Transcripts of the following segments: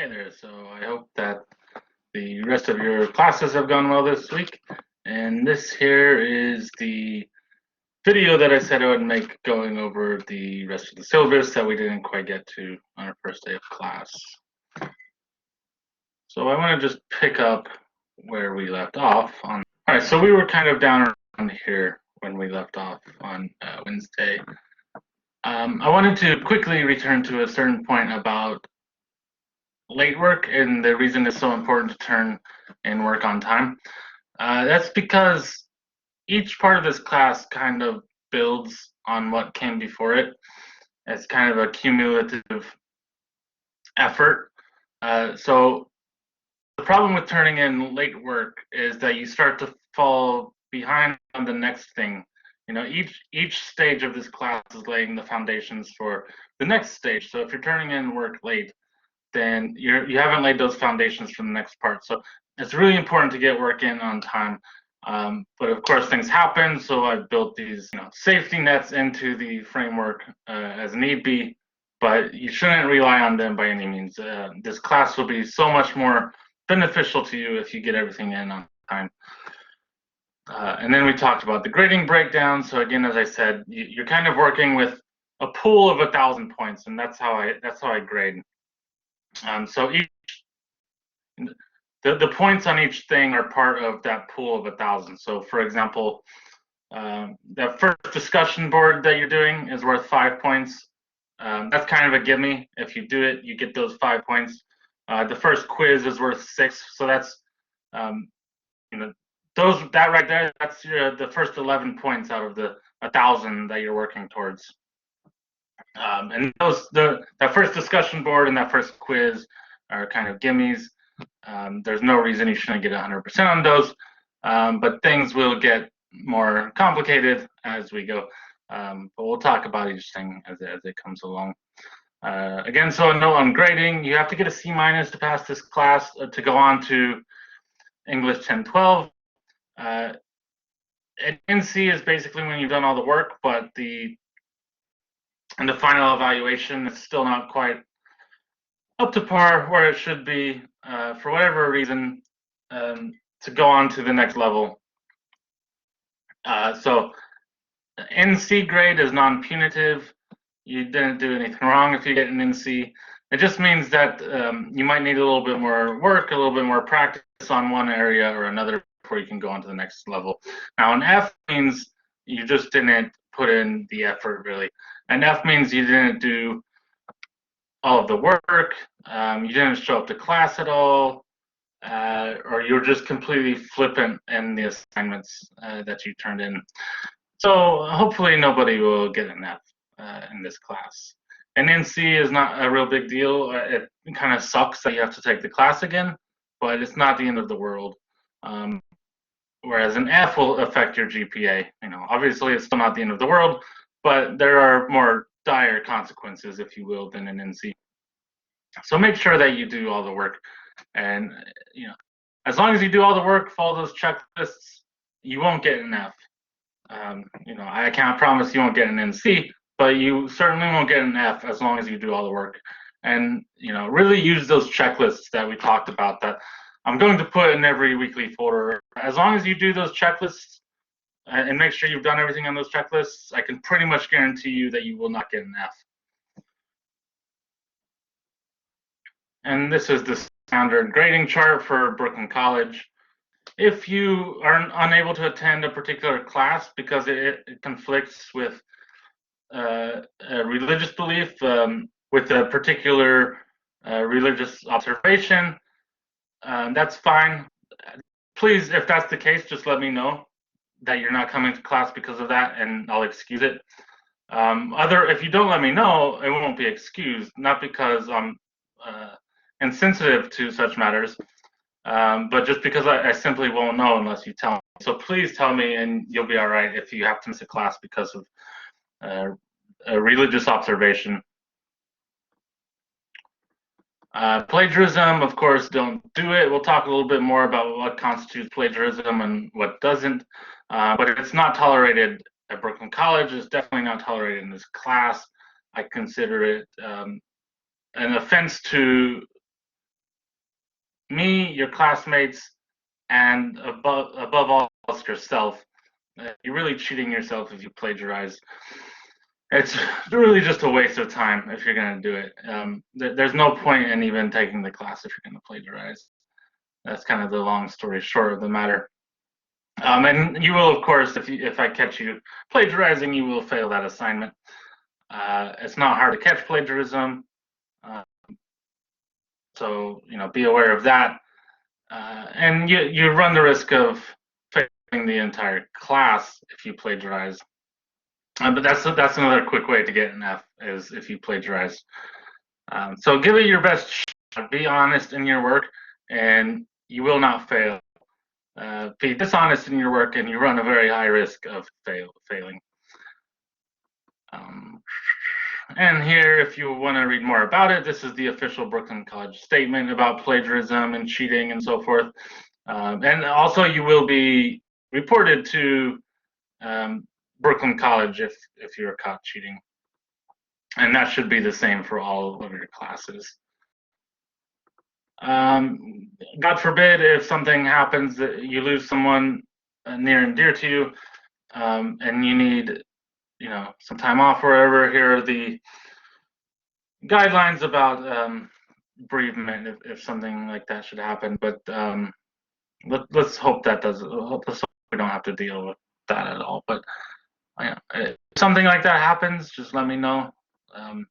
Hey there, so I hope that the rest of your classes have gone well this week. And this here is the video that I said I would make going over the rest of the syllabus that we didn't quite get to on our first day of class. So I want to just pick up where we left off on. All right, so we were kind of down around here when we left off on Wednesday. I wanted to quickly return to a certain point about late work and the reason it's so important to turn in work on time. That's because each part of this class kind of builds on what came before it. It's kind of a cumulative effort. So the problem with turning in late work is that you start to fall behind on the next thing. You know, each stage of this class is laying the foundations for the next stage. So if you're turning in work late, then you haven't laid those foundations for the next part. So it's really important to get work in on time. But of course, things happen. So I've built these safety nets into the framework as need be, but you shouldn't rely on them by any means. This class will be so much more beneficial to you if you get everything in on time. And then we talked about the grading breakdown. So again, as I said, you're kind of working with a pool of 1,000 points, and that's how I grade. So the points on each thing are part of that pool of 1,000. So for example, that first discussion board that you're doing is worth 5 points. That's kind of a gimme. If you do it, you get those 5 points. The first quiz is worth 6. So that's that right there. That's the first 11 points out of the 1,000 that you're working towards. And that first discussion board and that first quiz are kind of gimmies. There's no reason you shouldn't get 100% on those, but things will get more complicated as we go. But we'll talk about each thing as it comes along. Again, so a note on grading: you have to get a C- to pass this class to go on to English 1012. NC is basically when you've done all the work, but the final evaluation is still not quite up to par where it should be for whatever reason to go on to the next level. So NC grade is non-punitive. You didn't do anything wrong if you get an NC. It just means that you might need a little bit more work, a little bit more practice on one area or another before you can go on to the next level. Now an F means you just didn't put in the effort really. An F means you didn't do all of the work, you didn't show up to class at all, or you're just completely flippant in the assignments that you turned in. So hopefully nobody will get an F in this class. An NC is not a real big deal. It kind of sucks that you have to take the class again, but it's not the end of the world. Whereas an F will affect your GPA. Obviously it's still not the end of the world, but there are more dire consequences, if you will, than an NC. So make sure that you do all the work, and as long as you do all the work, follow those checklists, you won't get an F. I can't promise you won't get an NC, but you certainly won't get an F as long as you do all the work. And really use those checklists that we talked about that I'm going to put in every weekly folder. As long as you do those checklists and make sure you've done everything on those checklists, I can pretty much guarantee you that you will not get an F. And this is the standard grading chart for Brooklyn College. If you are unable to attend a particular class because it conflicts with a religious belief, with a particular religious observation, that's fine. Please, if that's the case, just let me know that you're not coming to class because of that, and I'll excuse it. If you don't let me know, it won't be excused, not because I'm insensitive to such matters, but just because I simply won't know unless you tell me. So please tell me, and you'll be all right if you have to miss a class because of a religious observation. Plagiarism, of course, don't do it. We'll talk a little bit more about what constitutes plagiarism and what doesn't, but it's not tolerated at Brooklyn College. It's definitely not tolerated in this class. I consider it an offense to me, your classmates, and above all else yourself. You're really cheating yourself if you plagiarize. It's really just a waste of time if you're going to do it. There's no point in even taking the class if you're going to plagiarize. That's kind of the long story short of the matter. And you will, of course, if I catch you plagiarizing, you will fail that assignment. It's not hard to catch plagiarism, so be aware of that. And you run the risk of failing the entire class if you plagiarize. But that's another quick way to get an F is if you plagiarize. So give it your best shot. Be honest in your work, and you will not fail. Be dishonest in your work, and you run a very high risk of failing. And here, if you want to read more about it, this is the official Brooklyn College statement about plagiarism and cheating and so forth. And also, you will be reported to Brooklyn College if you're caught cheating. And that should be the same for all of your classes. God forbid if something happens that you lose someone near and dear to you, and you need some time off or whatever. Here are the guidelines about bereavement if something like that should happen. But let's hope that doesn't. Let's hope we don't have to deal with that at all. But if something like that happens, just let me know, and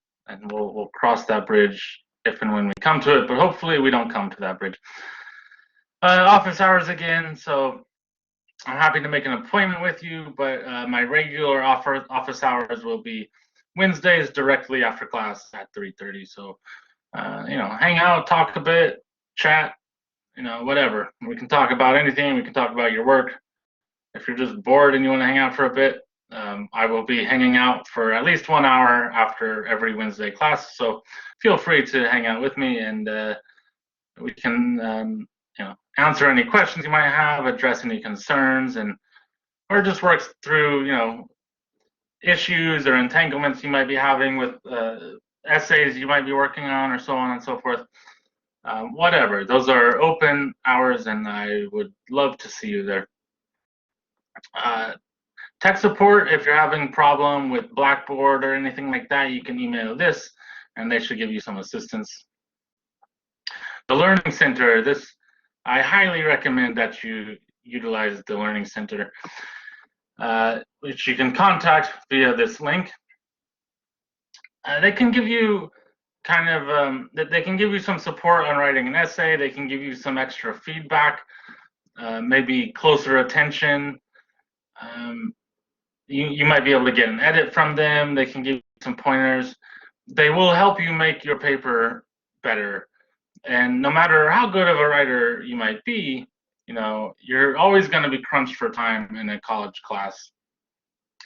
we'll cross that bridge if and when we come to it. But hopefully we don't come to that bridge. Office hours again. So I'm happy to make an appointment with you, but my regular office hours will be Wednesdays directly after class at 3:30. So hang out, talk a bit, chat, whatever. We can talk about anything. We can talk about your work. If you're just bored and you want to hang out for a bit, I will be hanging out for at least 1 hour after every Wednesday class. So feel free to hang out with me, and we can answer any questions you might have, address any concerns, or just work through issues or entanglements you might be having with essays you might be working on, or so on and so forth. Whatever. Those are open hours, and I would love to see you there. Tech support, if you're having a problem with Blackboard or anything like that, you can email this, and they should give you some assistance. The Learning Center, I highly recommend that you utilize the Learning Center, which you can contact via this link. They can give you they can give you some support on writing an essay. They can give you some extra feedback, maybe closer attention. You might be able to get an edit from them. They can give you some pointers. They will help you make your paper better. And no matter how good of a writer you might be, you're always going to be crunched for time in a college class,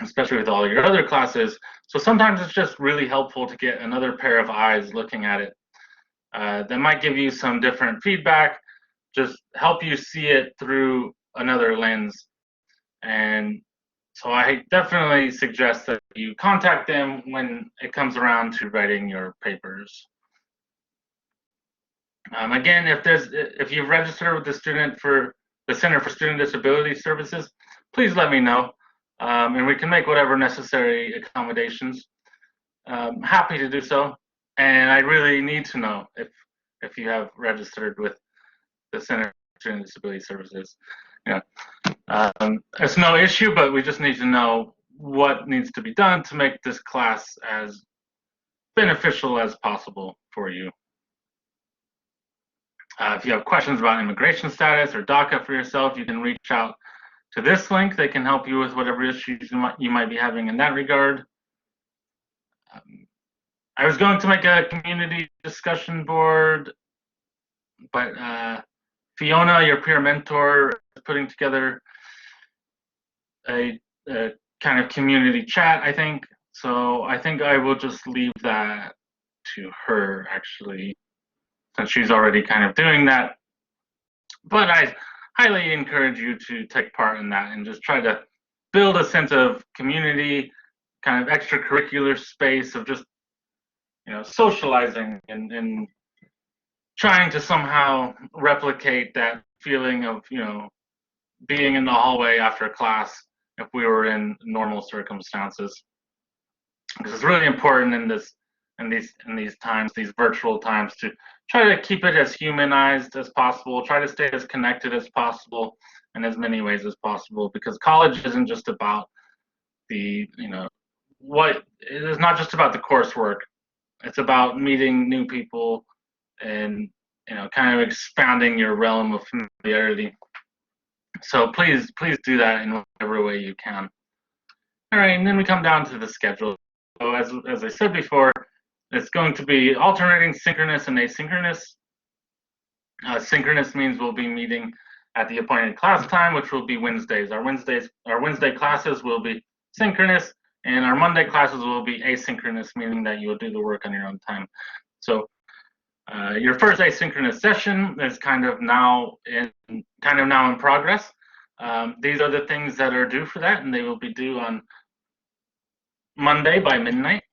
especially with all your other classes. So sometimes it's just really helpful to get another pair of eyes looking at it. That might give you some different feedback, just help you see it through another lens. And so I definitely suggest that you contact them when it comes around to writing your papers. Again, if you've registered with the Center for Student Disability Services, please let me know, and we can make whatever necessary accommodations. Happy to do so, and I really need to know if you have registered with the Center for Student Disability Services. It's no issue, but we just need to know what needs to be done to make this class as beneficial as possible for you. If you have questions about immigration status or DACA for yourself, you can reach out to this link. They can help you with whatever issues you might be having in that regard. I was going to make a community discussion board, but Fiona, your peer mentor, is putting together a kind of community chat, I think. So I think I will just leave that to her, actually, since she's already kind of doing that. But I highly encourage you to take part in that and just try to build a sense of community, kind of extracurricular space of just socializing and trying to somehow replicate that feeling of, being in the hallway after class if we were in normal circumstances. Because it's really important in these times, these virtual times, to try to keep it as humanized as possible, try to stay as connected as possible in as many ways as possible, because college isn't just about the, what it is, not just about the coursework. It's about meeting new people and, kind of expanding your realm of familiarity. So please do that in whatever way you can. All right, and then we come down to the schedule. So as I said before, it's going to be alternating synchronous and asynchronous. Synchronous means we'll be meeting at the appointed class time, which will be Wednesdays. Our Wednesday classes will be synchronous, and our Monday classes will be asynchronous, meaning that you will do the work on your own time. So your first asynchronous session is kind of now in progress. These are the things that are due for that, and they will be due on Monday by midnight.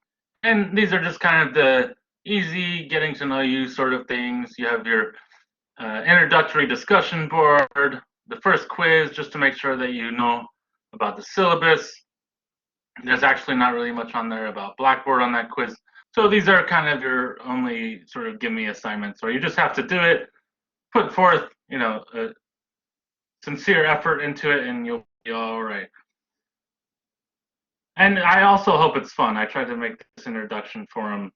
And these are just kind of the easy getting to know you sort of things. You have your introductory discussion board, the first quiz, just to make sure that you know about the syllabus. There's actually not really much on there about Blackboard on that quiz. So these are kind of your only sort of gimme assignments, where you just have to do it, put forth, a sincere effort into it, and you'll be all right. And I also hope it's fun. I tried to make this introduction forum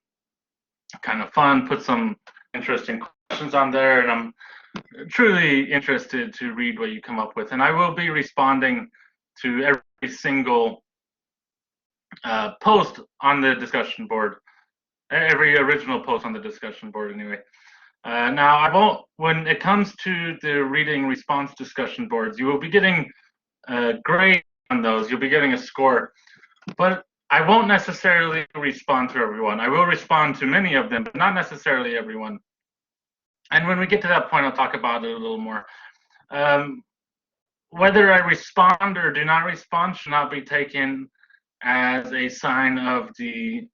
kind of fun, put some interesting questions on there, and I'm truly interested to read what you come up with. And I will be responding to every single post on the discussion board, every original post on the discussion board anyway. Now, I won't, when it comes to the reading response discussion boards, you will be getting a grade on those. You'll be getting a score. But I won't necessarily respond to everyone. I will respond to many of them, but not necessarily everyone. And when we get to that point, I'll talk about it a little more. Whether I respond or do not respond should not be taken as a sign of the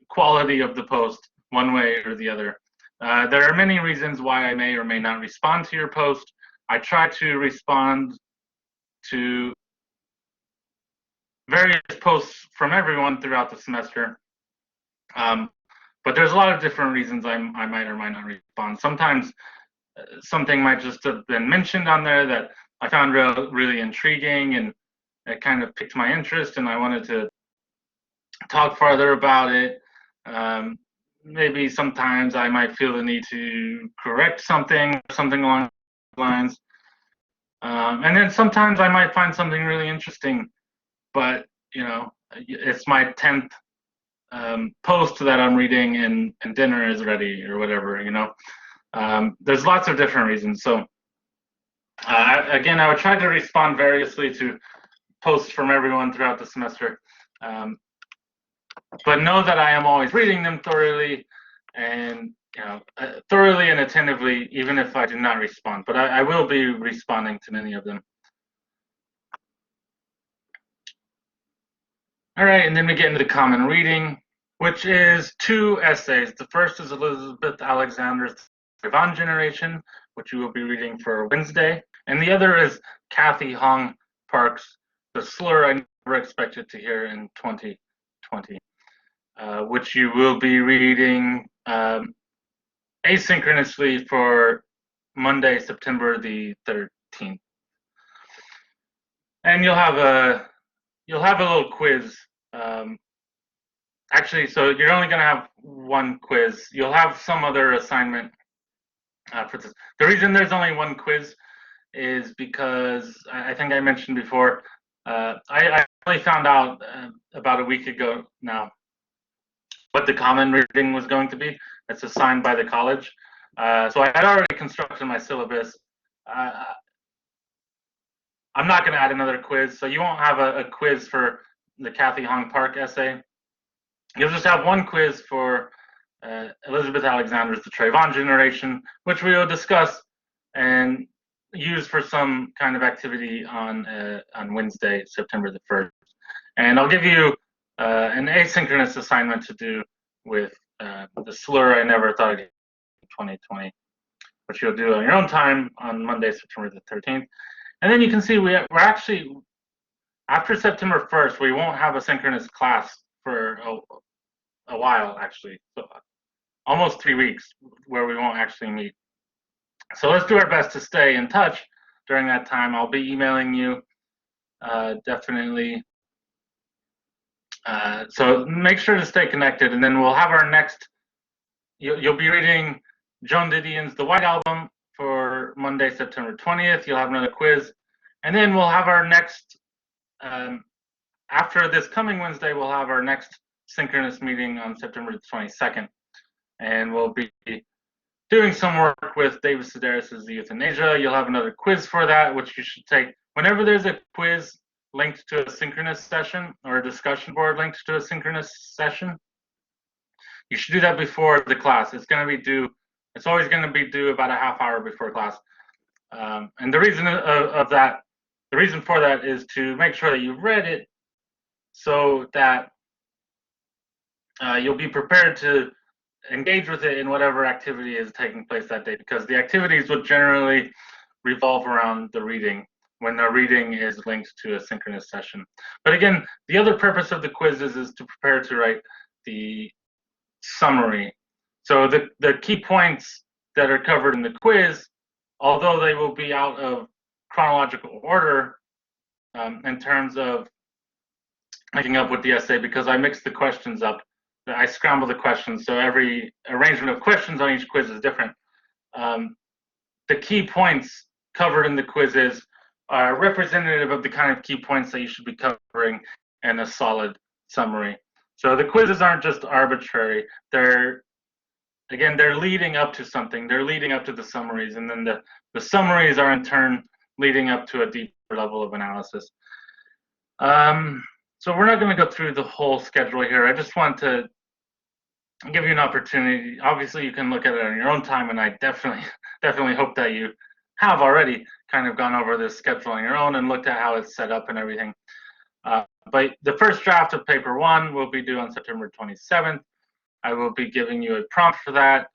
quality of the post, one way or the other. There are many reasons why I may or may not respond to your post. I try to respond to various posts from everyone throughout the semester. But there's a lot of different reasons I might or might not respond. Sometimes something might just have been mentioned on there that I found really intriguing, and it kind of piqued my interest, and I wanted to talk farther about it. Maybe sometimes I might feel the need to correct something along those lines. And then sometimes I might find something really interesting, but it's my 10th post that I'm reading, and dinner is ready or whatever. There's lots of different reasons. So again, I would try to respond variously to posts from everyone throughout the semester, but know that I am always reading them thoroughly and thoroughly and attentively, even if I do not respond. But I will be responding to many of them. All right, and then we get into the common reading, which is 2 essays. The first is Elizabeth Alexander's Trayvon Generation, which you will be reading for Wednesday. And the other is Kathy Hong Park's The Slur I Never Expected to Hear in 2020, which you will be reading asynchronously for Monday, September the 13th. And you'll have a little quiz. Actually, so you're only going to have one quiz. You'll have some other assignment for this. The reason there's only one quiz is because I think I mentioned before, I only found out about a week ago now what the common reading was going to be. It's assigned by the college. So I had already constructed my syllabus. I'm not going to add another quiz, so you won't have a quiz for the Kathy Hong Park essay. You'll just have one quiz for Elizabeth Alexander's The Trayvon Generation, which we will discuss and use for some kind of activity on Wednesday, September the 1st. And I'll give you an asynchronous assignment to do with The Slur I Never Thought I'd Get in 2020. which you'll do on your own time on Monday, September the 13th. And then you can see we're actually, after September 1st, we won't have a synchronous class for a while, actually. So almost 3 weeks where we won't actually meet. So let's do our best to stay in touch during that time. I'll be emailing you, definitely. So make sure to stay connected, and then we'll have our next, you'll be reading Joan Didion's The White Album for Monday, September 20th. You'll have another quiz, and then we'll have our next, after this coming Wednesday, we'll have our next synchronous meeting on September 22nd, and we'll be doing some work with David Sedaris' The Euthanasia. You'll have another quiz for that, which you should take. Whenever there's a quiz linked to a synchronous session or a discussion board linked to a synchronous session, you should do that before the class. It's going to be due, it's always going to be due about a half hour before class. And the reason the reason for that is to make sure that you've read it so that you'll be prepared to engage with it in whatever activity is taking place that day, because the activities would generally revolve around the reading when the reading is linked to a synchronous session. But again, the other purpose of the quizzes is to prepare to write the summary. So the key points that are covered in the quiz, although they will be out of chronological order in terms of making up with the essay, because I mixed the questions up. I scramble the questions, so every arrangement of questions on each quiz is different. The key points covered in the quizzes are representative of the kind of key points that you should be covering in a solid summary. So the quizzes aren't just arbitrary. They're leading up to something. They're leading up to the summaries, and then the summaries are in turn leading up to a deeper level of analysis. So we're not going to go through the whole schedule here. I just want to give you an opportunity. Obviously, you can look at it on your own time, and I definitely hope that you have already kind of gone over this schedule on your own and looked at how it's set up and everything. But the first draft of paper 1 will be due on September 27th. I will be giving you a prompt for that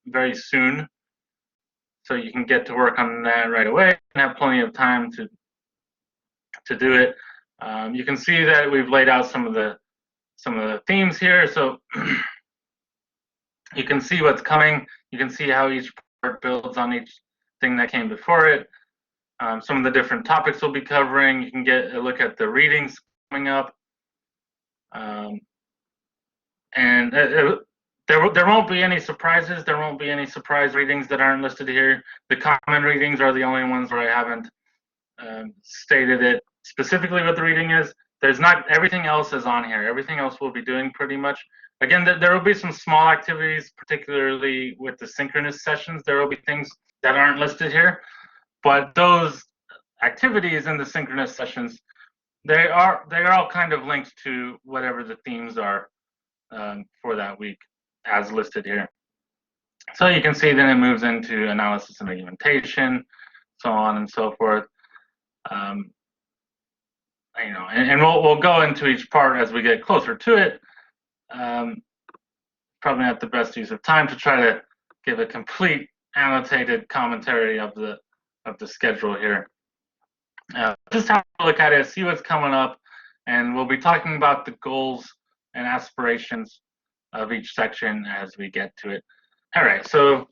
very soon, so you can get to work on that right away and have plenty of time to do it. You can see that we've laid out some of the themes here, so you can see what's coming. You can see how each part builds on each thing that came before it. Some of the different topics we'll be covering. You can get a look at the readings coming up. And there won't be any surprises. There won't be any surprise readings that aren't listed here. The common readings are the only ones where I haven't stated it specifically what the reading is. There's not, everything else is on here. Everything else we'll be doing pretty much. Again, there will be some small activities, particularly with the synchronous sessions. There will be things that aren't listed here, but those activities in the synchronous sessions, they are all kind of linked to whatever the themes are for that week as listed here. So you can see then it moves into analysis and argumentation, so on and so forth. You know, and we'll go into each part as we get closer to it. Probably not the best use of time to try to give a complete annotated commentary of the schedule here. Just have a look at it, see what's coming up, and we'll be talking about the goals and aspirations of each section as we get to it. All right, so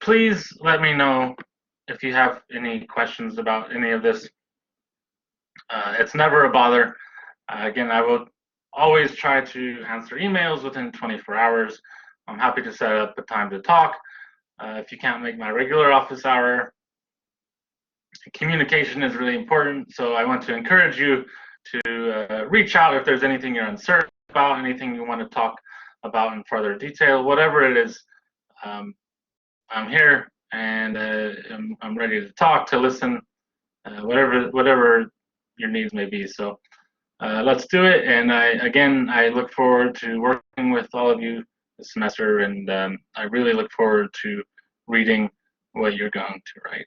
please let me know if you have any questions about any of this. It's never a bother. Again, I will always try to answer emails within 24 hours. I'm happy to set up a time to talk. If you can't make my regular office hour, communication is really important. So I want to encourage you to reach out if there's anything you're uncertain about, anything you want to talk about in further detail, whatever it is. I'm here and I'm ready to talk, to listen, whatever your needs may be. So let's do it. And I look forward to working with all of you this semester, and I really look forward to reading what you're going to write.